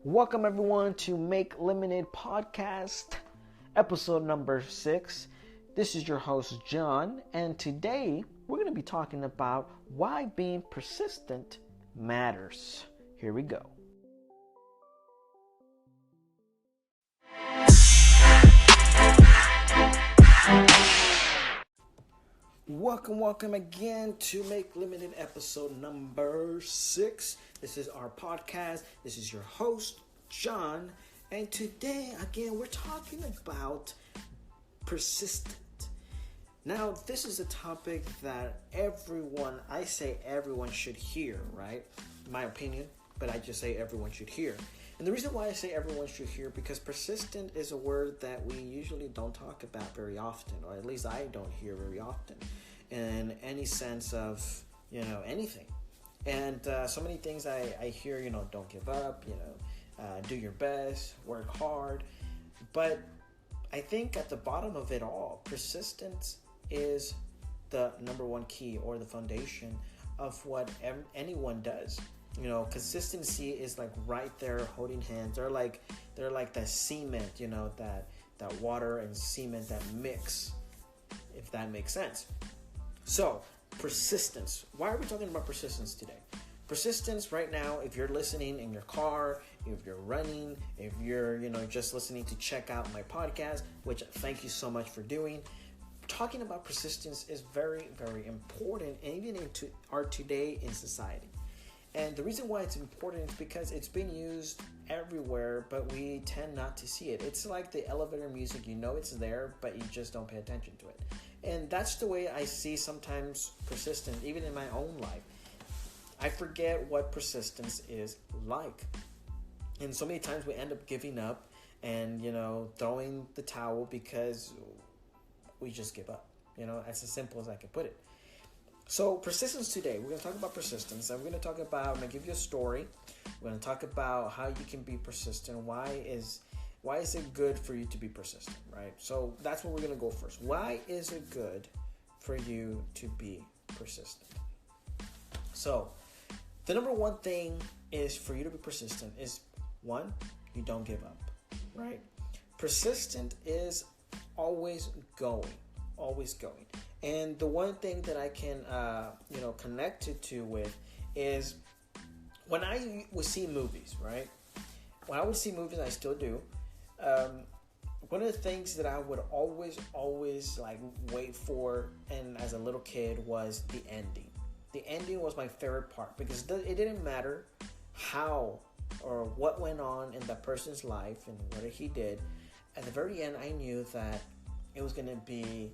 Welcome everyone to Make Lemonade Podcast, episode number 6. This is your host, John, and today we're going to be talking about why being persistent matters. Here we go. Welcome again to Make Limited episode number 6. This is our podcast. This is your host, John. And today, again, we're talking about persistent. Now, this is a topic that everyone should hear, right? In my opinion, but I just say everyone should hear. And the reason why I say everyone should hear, because persistent is a word that we usually don't talk about very often, or at least I don't hear very often in any sense of, anything. And so many things I hear, don't give up, do your best, work hard. But I think at the bottom of it all, persistence is the number one key or the foundation of what anyone does. Consistency is like right there holding hands. They're like that cement, that water and cement that mix, if that makes sense. So, persistence. Why are we talking about persistence today? Persistence right now, if you're listening in your car, if you're running, if you're, just listening to check out my podcast, which thank you so much for doing. Talking about persistence is very, very important, and even into our today in society. And the reason why it's important is because it's been used everywhere, but we tend not to see it. It's like the elevator music, it's there, but you just don't pay attention to it. And that's the way I see sometimes persistence, even in my own life. I forget what persistence is like. And so many times we end up giving up and, throwing the towel because we just give up. As simple as I can put it. So persistence today, we're going to talk about persistence. I'm going to give you a story. We're going to talk about how you can be persistent. Why is it good for you to be persistent, right? So that's where we're going to go first. Why is it good for you to be persistent? So the number one thing is for you to be persistent is, one, you don't give up, right? Persistent is always going. And the one thing that I can, connect it to with is when I would see movies, right? When I would see movies, I still do. One of the things that I would always wait for, and as a little kid, was the ending. The ending was my favorite part because it didn't matter how or what went on in that person's life and what he did. At the very end, I knew that it was going to be,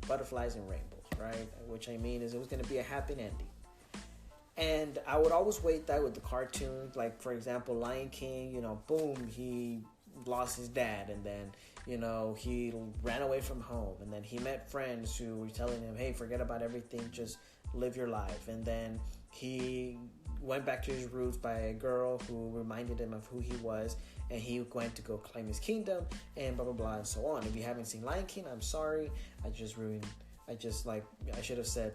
butterflies and rainbows, right? Which I mean is it was going to be a happy ending. And I would always wait that with the cartoons, like for example, Lion King, boom, he lost his dad, and then, he ran away from home, and then he met friends who were telling him, hey, forget about everything, just live your life. And then he went back to his roots by a girl who reminded him of who he was, and he went to go claim his kingdom, and blah, blah, blah, and so on. If you haven't seen Lion King, I'm sorry. I should have said,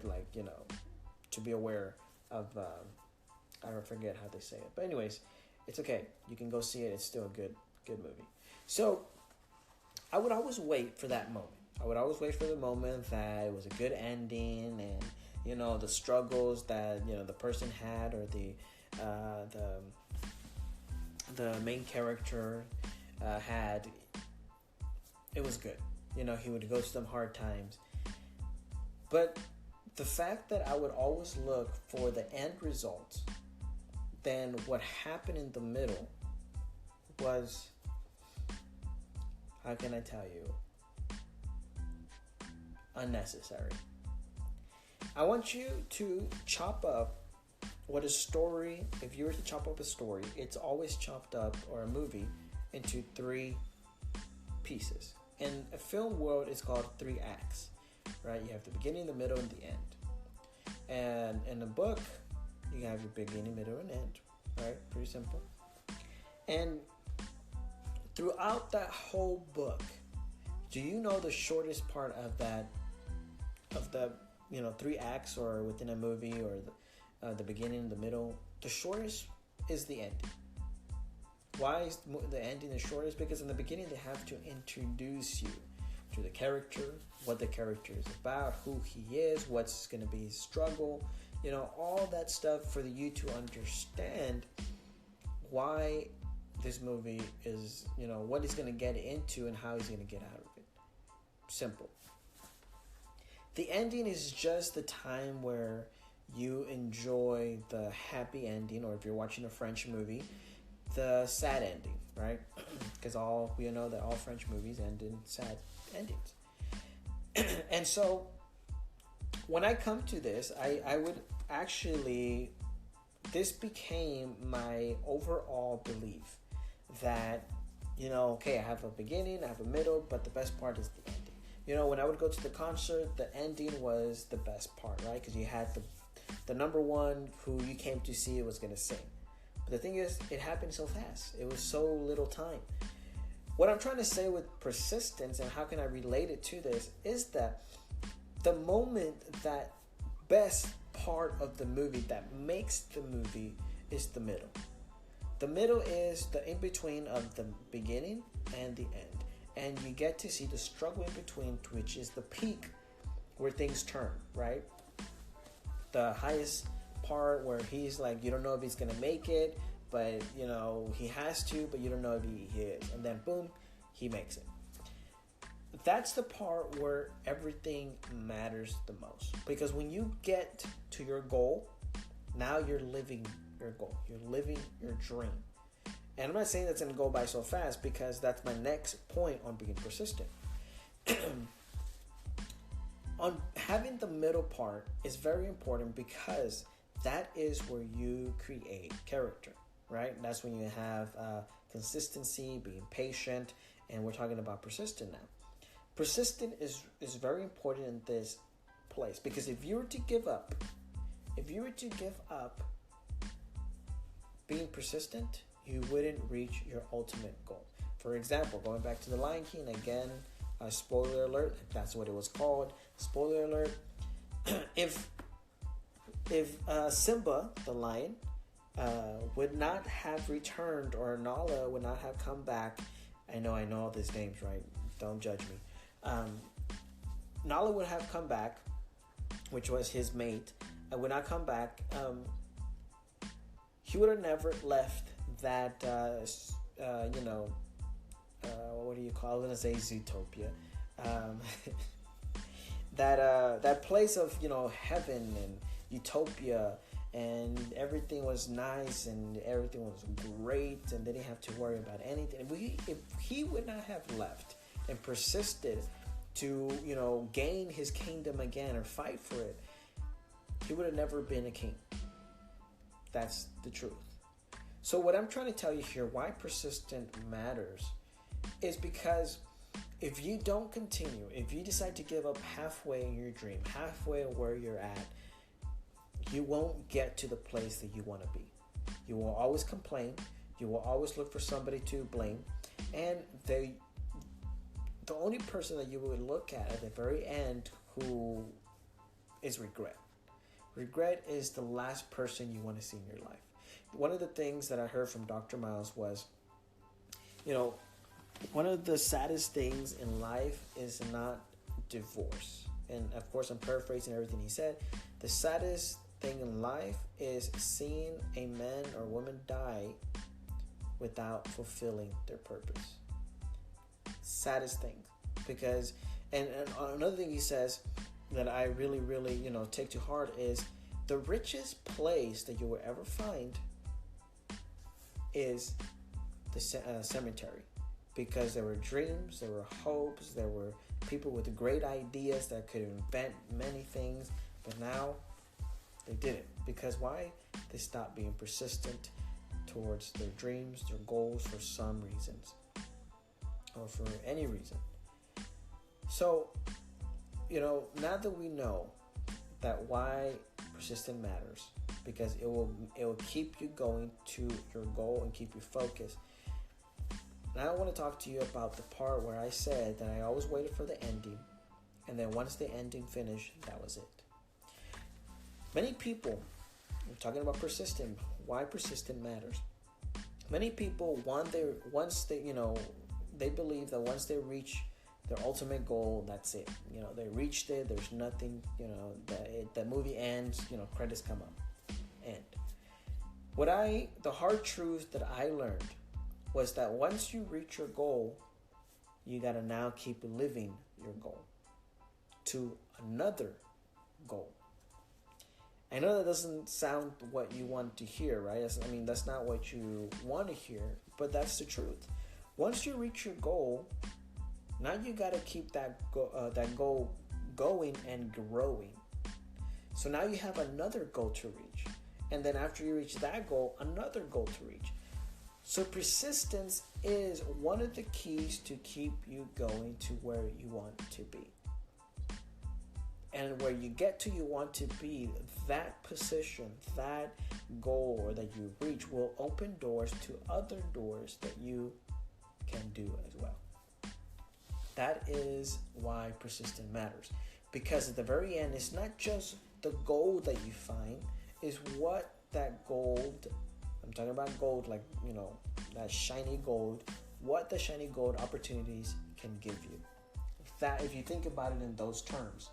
to be aware of, I don't forget how they say it. But anyways, it's okay. You can go see it. It's still a good movie. So I would always wait for that moment. I would always wait for the moment that it was a good ending, and, the struggles that, the person had, or the main character had, it was good. He would go through some hard times. But the fact that I would always look for the end result, then what happened in the middle was, how can I tell you, unnecessary. I want you to chop up what a story, if you were to chop up a story, it's always chopped up, or a movie, into 3 pieces. In a film world, it's called 3 acts, right? You have the beginning, the middle, and the end. And in a book, you have your beginning, middle, and end, right? Pretty simple. And throughout that whole book, do you know the shortest part of the 3 acts, or within a movie, or the beginning, the middle? The shortest is the ending. Why is the ending is short? Is because in the beginning they have to introduce you to the character, what the character is about, who he is, what's going to be his struggle, all that stuff for you to understand why this movie is, what he's going to get into and how he's going to get out of it. Simple. The ending is just the time where you enjoy the happy ending, or if you're watching a French movie, the sad ending, right? Because we know that all French movies end in sad endings. And so when I come to this, I would actually, this became my overall belief that, okay, I have a beginning, I have a middle, but the best part is the ending. When I would go to the concert, the ending was the best part, right? Because you had the number one who you came to see was going to sing. But the thing is, it happened so fast. It was so little time. What I'm trying to say with persistence, and how can I relate it to this, is that the moment, that best part of the movie that makes the movie is the middle. The middle is the in-between of the beginning and the end. And you get to see the struggle in between, which is the peak where things turn, right? The highest part where he's like, you don't know if he's going to make it, but, he has to, but you don't know if he is. And then, boom, he makes it. That's the part where everything matters the most. Because when you get to your goal, now you're living your goal. You're living your dream. And I'm not saying that's going to go by so fast, because that's my next point on being persistent. On having the middle part is very important, because that is where you create character, right? That's when you have consistency, being patient, and we're talking about persistent now. Persistent is very important in this place, because if you were to give up being persistent, you wouldn't reach your ultimate goal. For example, going back to The Lion King again, spoiler alert, that's what it was called. Spoiler alert. If Simba, the lion, would not have returned, or Nala would not have come back, I know all these names, right? Don't judge me. Nala would have come back, which was his mate, and would not come back. He would have never left that, what do you call it? I was going to say Zootopia. That place of, heaven and utopia, and everything was nice and everything was great, and they didn't have to worry about anything. If he would not have left and persisted to, gain his kingdom again or fight for it, he would have never been a king. That's the truth. So what I'm trying to tell you here, why persistent matters, is because if you don't continue, if you decide to give up halfway in your dream, halfway where you're at, you won't get to the place that you want to be. You will always complain. You will always look for somebody to blame. And the only person that you would look at the very end who is regret. Regret is the last person you want to see in your life. One of the things that I heard from Dr. Miles was, one of the saddest things in life is not divorce. And of course, I'm paraphrasing everything he said. The saddest thing in life is seeing a man or woman die without fulfilling their purpose. Saddest thing. Because, and another thing he says that I really, really, take to heart is the richest place that you will ever find is the cemetery. Because there were dreams, there were hopes, there were people with great ideas that could invent many things, but now they didn't. Because why? They stopped being persistent towards their dreams, their goals, for some reasons, or for any reason. So, now that we know that why persistent matters, because it will keep you going to your goal and keep you focused. Now I want to talk to you about the part where I said that I always waited for the ending, and then once the ending finished, that was it. Many people, we're talking about persistent, why persistent matters. Many people they believe that once they reach their ultimate goal, that's it. They reached it. There's nothing. The movie ends. Credits come up. End. The hard truth that I learned was that once you reach your goal, you gotta now keep living your goal to another goal. I know that doesn't sound what you want to hear, right? That's not what you want to hear, but that's the truth. Once you reach your goal, now you got to keep that goal going and growing. So now you have another goal to reach. And then after you reach that goal, another goal to reach. So persistence is one of the keys to keep you going to where you want to be. And where you get to you want to be, that position, that goal or that you reach will open doors to other doors that you can do as well. That is why persistence matters. Because at the very end, it's not just the goal that you find, it's what that gold, I'm talking about gold like, that shiny gold, what the shiny gold opportunities can give you. That, if you think about it in those terms,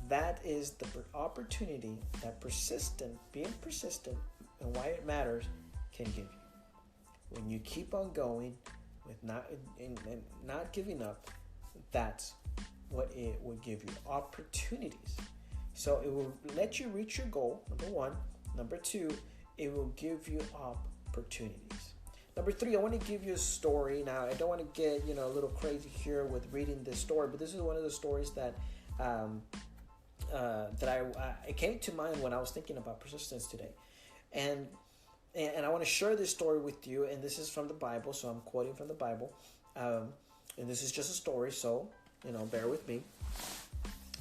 that is the opportunity that being persistent and why it matters can give you. When you keep on going with not giving up, that's what it will give you, opportunities. So it will let you reach your goal, number one. Number two, it will give you opportunities. Number three, I want to give you a story. Now, I don't want to get a little crazy here with reading this story, but this is one of the stories that it came to mind when I was thinking about persistence today, and I want to share this story with you. And this is from the Bible, so I'm quoting from the Bible, and this is just a story, so bear with me.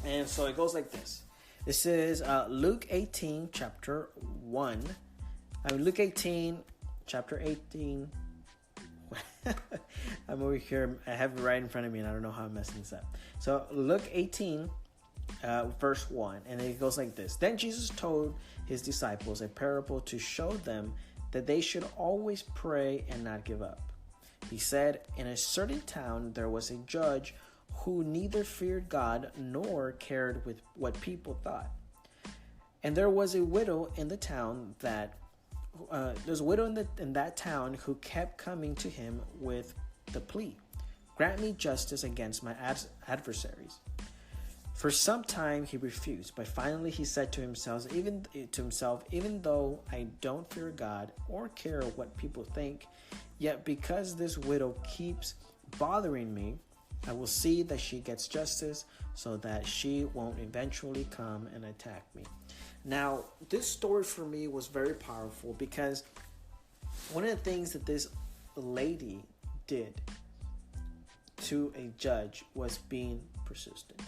And so it goes like this. This is Luke 18, chapter 1. Luke 18, chapter 18. I'm over here. I have it right in front of me, and I don't know how I'm messing this up. So Luke 18, verse 1. And it goes like this. Then Jesus told his disciples a parable to show them that they should always pray and not give up. He said, in a certain town there was a judge who neither feared God nor cared with what people thought. And there was a widow in the town in that town who kept coming to him with the plea, grant me justice against my adversaries. For some time he refused, but finally he said to himself, even though I don't fear God or care what people think, yet because this widow keeps bothering me, I will see that she gets justice so that she won't eventually come and attack me. Now, this story for me was very powerful because one of the things that this lady did to a judge was being persistent.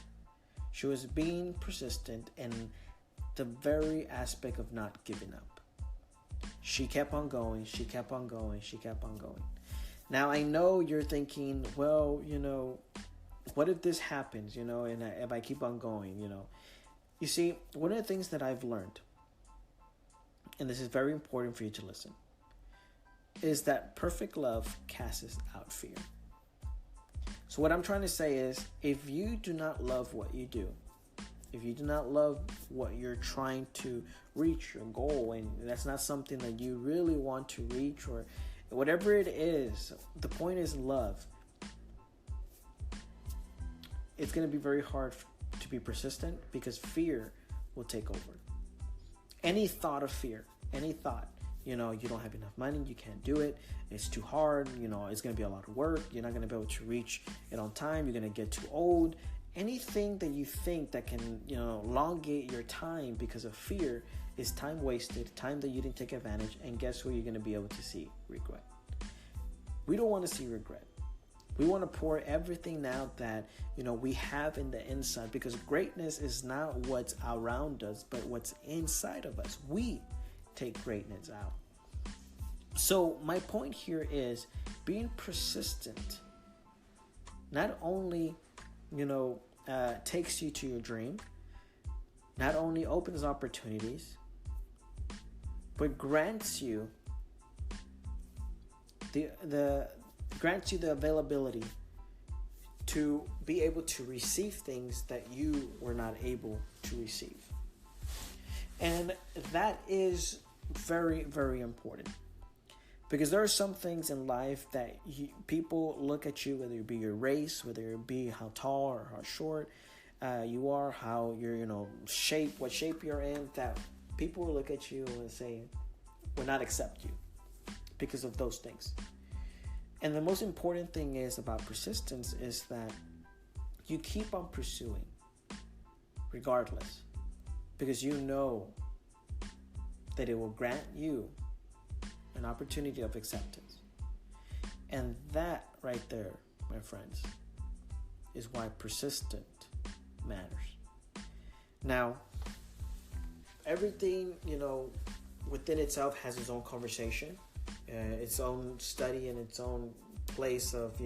She was being persistent in the very aspect of not giving up. She kept on going, she kept on going, she kept on going. Now, I know you're thinking, well, what if this happens, and if I keep on going, You see, one of the things that I've learned, and this is very important for you to listen, is that perfect love casts out fear. So what I'm trying to say is, if you do not love what you do, if you do not love what you're trying to reach, your goal, and that's not something that you really want to reach, or whatever it is, the point is love. It's going to be very hard to be persistent because fear will take over. Any thought of fear, any thought, you don't have enough money, you can't do it, it's too hard, it's going to be a lot of work, you're not going to be able to reach it on time, you're going to get too old. Anything that you think that can, elongate your time because of fear is time wasted, time that you didn't take advantage, and guess what you're going to be able to see? Regret. We don't want to see regret. We want to pour everything out that, we have in the inside, because greatness is not what's around us, but what's inside of us. We take greatness out. So my point here is being persistent not only, takes you to your dream, not only opens opportunities, but grants you the grants you the availability to be able to receive things that you were not able to receive. And that is very, very important. Because there are some things in life that people look at you, whether it be your race, whether it be how tall or how short you are, how your shape, what shape you're in, that people will look at you and say, will not accept you because of those things. And the most important thing is about persistence is that you keep on pursuing regardless, because you know that it will grant you an opportunity of acceptance. And that right there, my friends, is why persistent matters. Now, everything, within itself has its own conversation, its own study, and its own place of,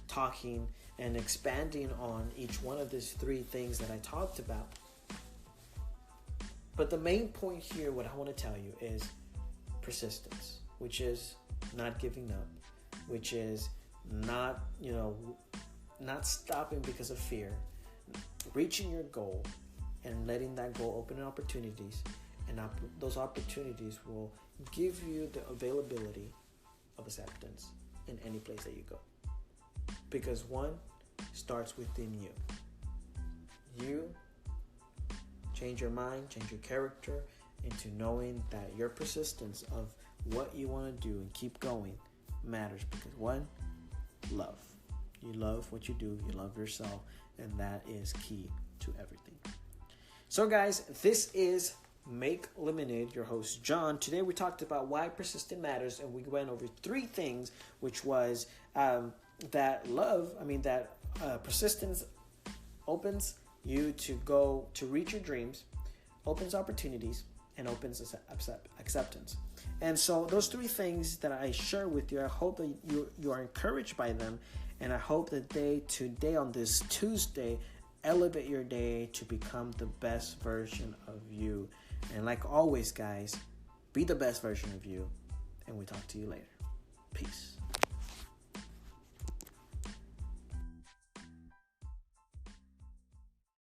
talking and expanding on each one of these three things that I talked about. But the main point here, what I want to tell you is persistence, which is not giving up, which is not stopping because of fear, reaching your goal and letting that goal open opportunities, and those opportunities will give you the availability of acceptance in any place that you go. Because one starts within you. You change your mind, change your character into knowing that your persistence of what you want to do and keep going matters. Because one, love. You love what you do, you love yourself, and that is key to everything. So guys, this is Make Lemonade, your host John. Today we talked about why persistence matters, and we went over three things, which was that persistence opens you to reach your dreams, opens opportunities, and opens acceptance. And so those three things that I share with you, I hope that you are encouraged by them, and I hope that today on this Tuesday, elevate your day to become the best version of you. And like always, guys, be the best version of you, and we talk to you later. Peace.